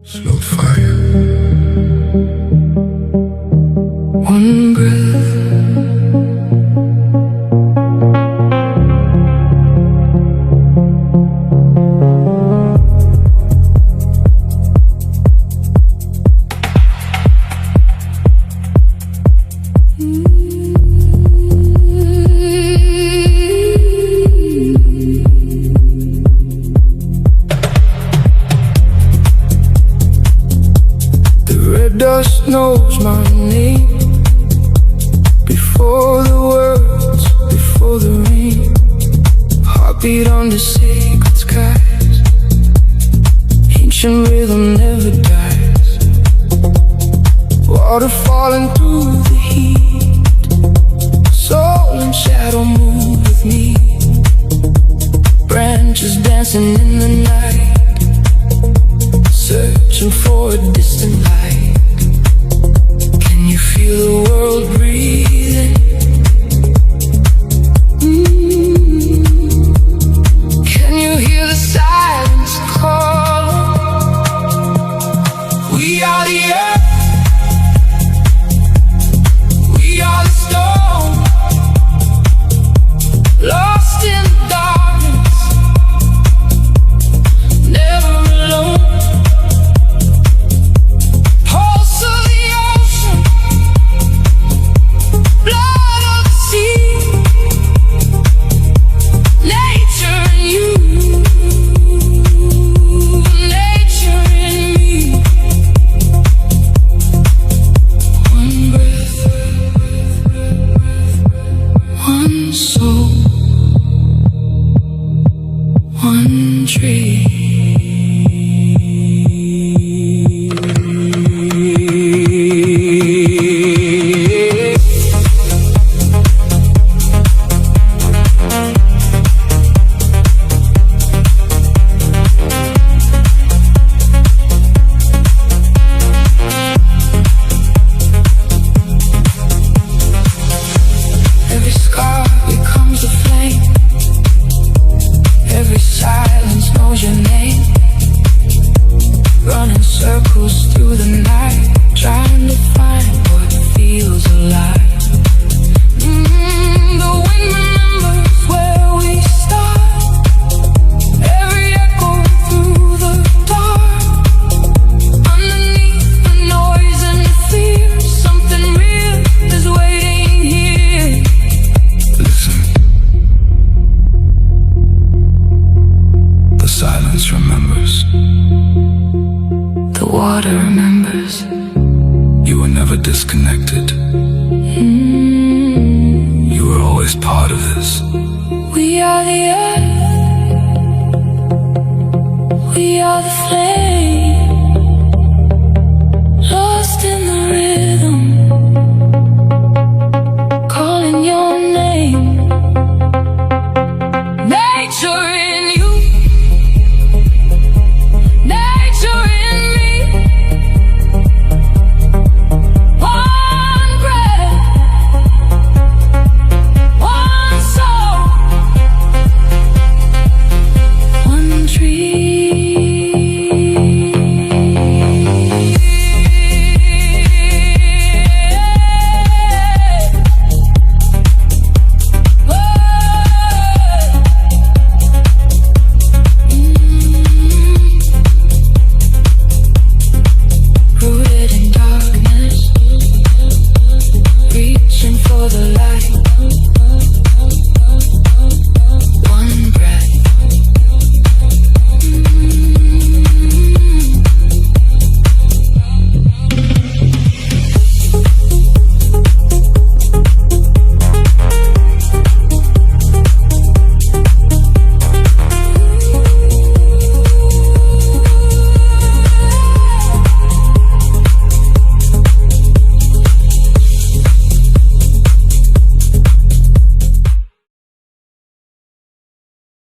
Slow fire. One breath. Dust knows my name before the words, before the rain. Heartbeat under sacred skies. Ancient rhythm never dies. Water falling through the heat. Soul and shadow move with me. Branches dancing in the night, searching for a distant light. Can you feel the world breathing? Can you hear the silence calling? We are the earth. We are the stone, lost in the darkness, never alone. One tree. Every scar becomes a flame. Every silence knows your name. Running circles through the night, trying to find what feels alive. The wind remembers where we start. Every echo through the dark. Underneath the noise and the fear, something real is waiting here. Listen. The silence remembers. The water remembers. You were never disconnected. You were always part of this. We are the earth. We are the flame.